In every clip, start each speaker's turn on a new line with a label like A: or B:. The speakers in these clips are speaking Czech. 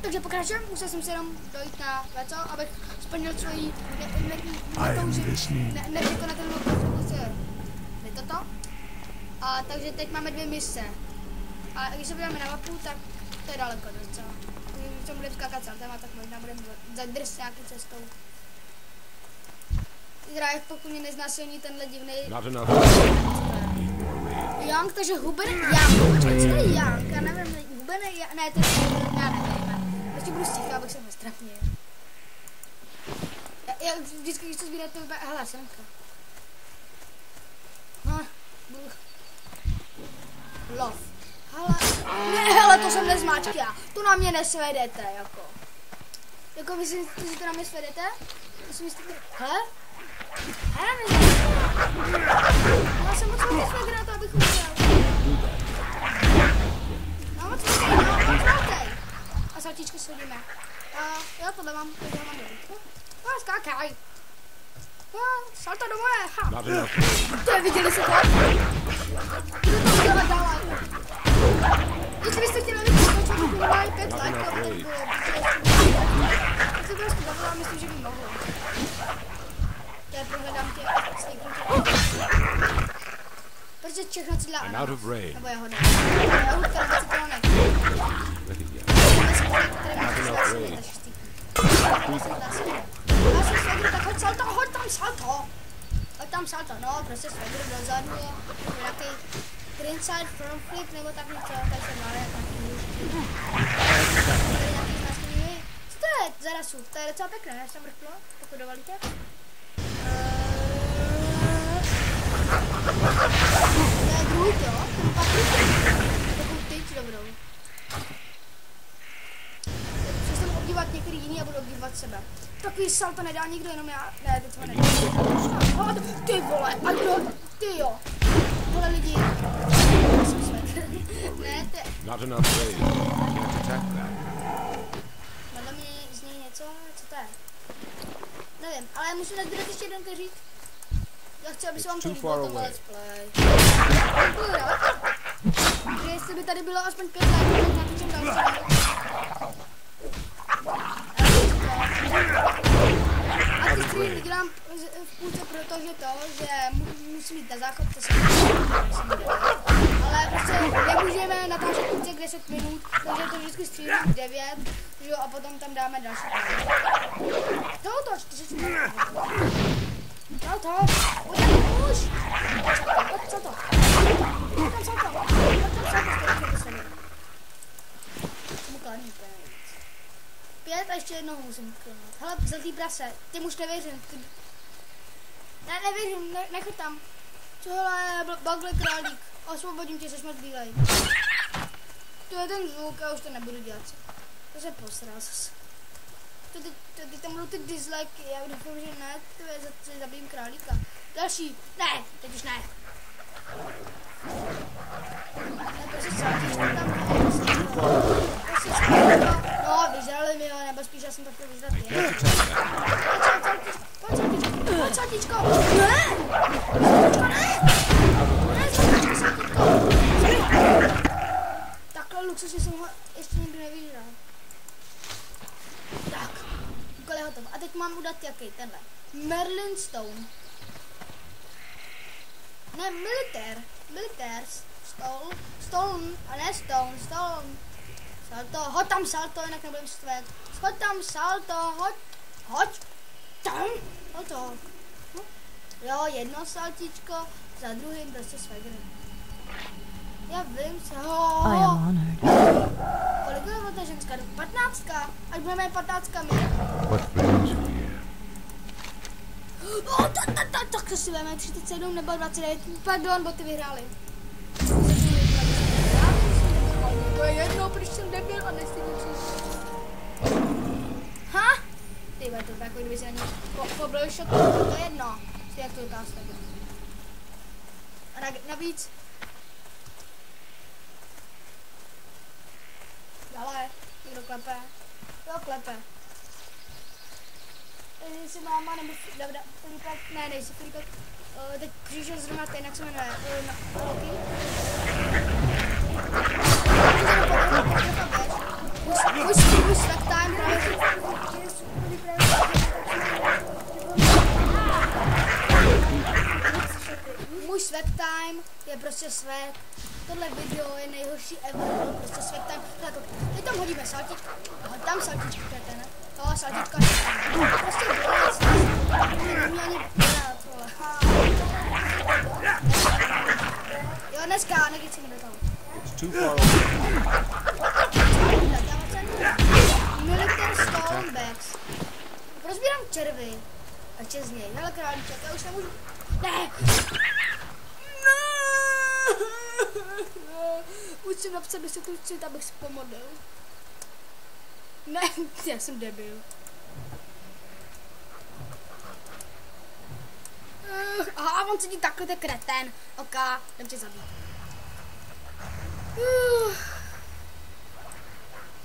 A: Takže pokračujeme, musel jsem se jenom dojít na VC, abych splnil svoji nevykonatelnou pozici. Je toto? A takže teď máme 2 mise. A když se budeme na mapu, tak to je daleko docela. Když se budeme skákat celkem, tak možná budeme zadrst nějaký cestou. Izrael, pokud mě neznásilní tenhle divnej Young, takže Huben Young. Počkej, co je Young? Já nevím, Huben je Young, ne, to je, já nevím. Prostě budu sticha, abych se nestrapnil. Já vždycky, když to sbírat, to vypadá, hele, semka. Love. Hele, to jsem nezmáčk já. To na mě nesvedete, jako. Jako vy si to na mě svedete? To si myslíte, hele? Hele, já jsem moc velký na to, abych udělal. No moc velký. A saltíčky shodíme. Jo, tohle mám dobrý. Skákaj. Salta do moje, ha. To je, viděli jste to? Budu to udělat dál. Jestli byste chtěli vidět, tak to udělají 5 lajků. Tak si prostě zavolám, myslím, že by mohlo. Já prohledám tě protože všechno cílá ano. Nebo já ho ne. Já už teda cílá ne. Tak hoď salto, hoď tam salto. Hoď tam salto, no, prostě svegr dozadu je nějaký greenside front flip, nebo tak něco, tady se má nějaký co to je za rasu? To je docela pěkné, než tam vrchlo, pokud dovolíte. To je druhý to, takovou tyč dobrou. Chci se mu obdívat některý jiný a budu obdívat sebe. Takový salto nedá nikdo, jenom já. Ne, teď to nedá. Ty vole, a kdo? Ty jo. Vole lidi. Ne, ty. Podle mě z něj něco, co to je? Nevím, ale musím nazbírat ještě jeden keřík. Já chci, aby se vám to líbilo, ten let's play. Jestli by tady bylo aspoň 5 lajků, tak natočím další. A ty streamy dělám v půlce, protože že musím jít na záchod, to se ale prostě nemůžeme natáčet půlce 10 minut, takže to vždycky streamím 9, jo, a potom tam dáme další. Tohoto 40 minut. Tohoto, pojď tam už. Pojď co to. Pojď tam salto. Mu kladný úplně. 5 a ještě jednou musím klinout. Hele, zlatý prase, těm už nevěřím. Ne, nevěřím, nechod tam. Tohle je Bagle králík. Osvobodím tě, seš moc bílej. To je ten zvuk, já už to nebudu dělat. To se posral zase. Teď tam budou ty dislikey, já doufám, že ne, to je zabijím králíka. Další, ne, teď už ne. Ne, prostě saltíčko tam. No, vyžrali mi ho, nebo spíš já jsem takhle vyžrat je. Pojď saltíčko, ne! Saltíčko. Takhle luxusně jsem ho ještě nikdy nevyžral. Tak, úkol je hotovo. A teď mám udat jaký, tenhle. Merlin Stone. Ne, Militairs. Stone, a ne Stone. Salto, hoď tam salto, jinak nebudem stvět. Hoď tam salto, hoď tam, hoď. Jo, jedno saltičko, za druhým prostě swagger. Já vím, co. Kolik je ta ženská? 15. Až budeme 15 my. Tak to si veme 37 nebo 29. Pardon, boty vyhráli. To je jedno, když jsem debil a nestydím si. Ha? Ty to je jako kdyby se na něj poblil shot, to je jedno. Ty jak to dokáže. A navíc. Dále, někdo klepe. Jo, klepe. Jestli máma nebo Davida, Filipa, ne, nejsi Filipa. Teď přišel zrovna ten, jak se jmenuje, Loki. Můj swag time právě můj swag time je prostě swag. Tohle video je nejhorší ever, prostě swag time. Teď tam hodíme saltičku, tam saltičku, ne? To saltička prostě vůbec, nemí ani dělat, vole. Jo, dneska, nekyci mi do toho. Military Stone Bags. Rozbírám červy. A čes z něj. Hele králíček, já už nemůžu. Ne! No! Musím napsat 10 cít, abych si pomodlil. Ne, já jsem debil. Aha, on sedí takhle, to je kreten. Ok, jdem tě zabít.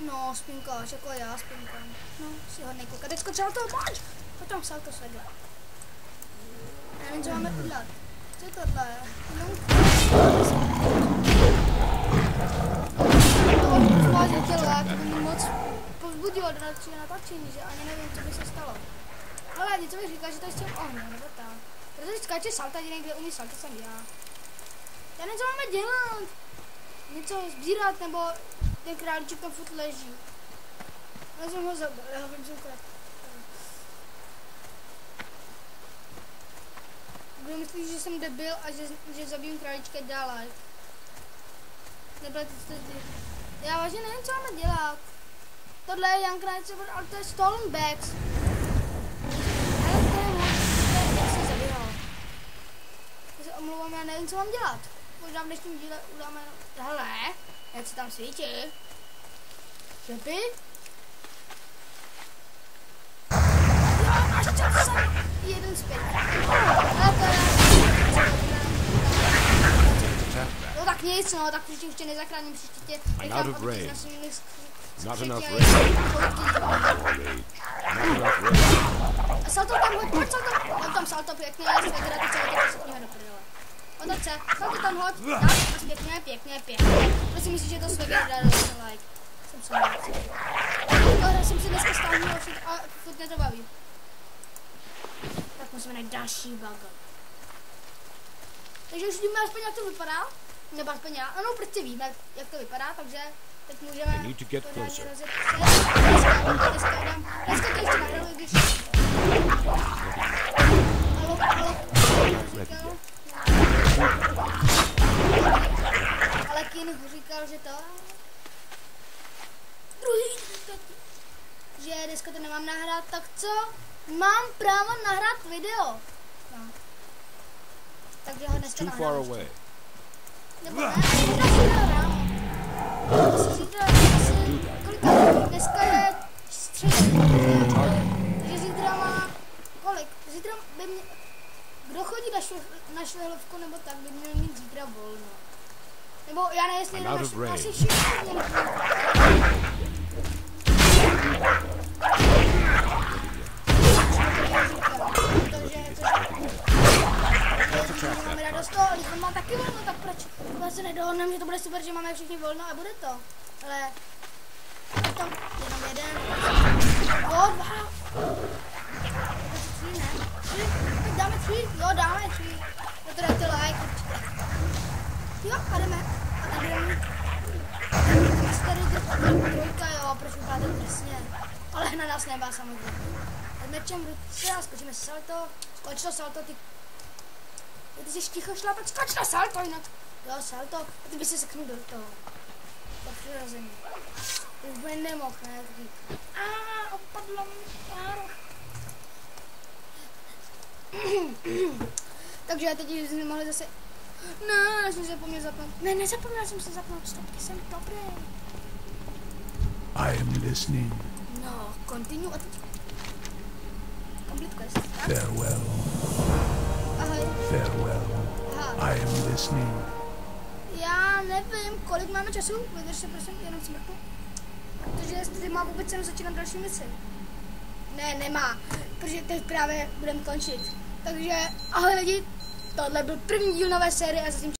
A: No, spinkáš, jako já spinkám. No, si hodnej kluka. Teď skočil toho máč! Pojď tam salto svedle. Já nevím, co máme udělat. Co je tohle? No, zvlášť těla, to by mi moc povzbudilo do natáčení, že ani nevím, co by se stalo. Ale něco bych říkal, že to je s tím ohnem, nebo tak. Protože skáče salta, někde umí salta jsem já. Já nevím, co máme dělat. Něco sbírat, nebo ten králíček tam furt leží. Já jsem ho zabil, já vím, že to. Kdo myslí, že jsem debil a že zabijím králíčka dál like. Nebyl to já vážně nevím, co máme dělat. Tohle je Young Knights, ale to je Stolen Bags. Ale to je moc, jak se zabíhal. Já se omlouvám, já nevím, co mám dělat. Možná v dnešním díle udáme, hele, jak se tam svítí. Šepy? Jo, máš čas sam. Jeden zpět. Ale to je... No tak nic, no, tak příště už tě nezachráním, příště tě nechám odbyt na svým a salto tam hoď, pojď salto. Hoď tam salto pěkně, já si vygrát ty celé ty do prdele. Otoč se, salto tam hoď, tak, a pěkně. Prosím, myslíš, že to svě dá do like. Jsem se rád. Tohle jsem si dneska stáhnul a furt mě to baví. Tak musíme najít další bug. Takže už víme aspoň, jak to vypadá. Nebo aspoň já, ano, prostě víme, jak to vypadá, takže teď můžeme pořádně rozjet se. Dneska to ještě nahraju, když... Ale Kin říkal, že to... že dneska to nemám nahrát, tak co? Mám právo nahrát video. No. Takže ho dneska nahrám. Nebo ne, dneska je středa, takže zítra má, kolik? Zítra by mě, kdo chodí na švehlovku nebo tak, by měl mít zítra volno. Nebo já nevím, jestli jenom asi všichni měli. Máme radost toho, když on má taky volno, tak proč se nedohodneme, že to bude super, že máme všichni volno a bude to. Ale tam jenom jeden. Jo, 2. Tři, ne? 3. Tak dáme 3. Jo, dáme 3. No to dejte like. Jo, a jdeme. A tady jdeme. Trojka, jo, proč vypadáte přesně. Ale na nás nemá samozřejmě. Mečem v ruce a skočíme salto. Skoč to salto, ty. Ty jsi ticho šlapat, skoč na salto jinak. Jo, salto. A ty by se seknul do toho. To přirozeně. Ty už by nemohl, ne? Opadlo mi páro. Takže já teď jsme mohli zase... Ne, já jsem se zapomněl zapnout. Ne, nezapomněl jsem se zapnout stopky, jsem dobrý.
B: I am listening.
A: No, continue a teď... Complete quest, tak?
B: Farewell.
A: Ahoj.
B: Farewell.
A: Aha.
B: I am listening.
A: Já nevím, kolik máme času, vydrž se prosím, jenom smrknu. Protože jestli má vůbec cenu začínat další misi. Ne, nemá, protože teď právě budeme končit. Takže ahoj lidi, tohle byl první díl nové série a zatím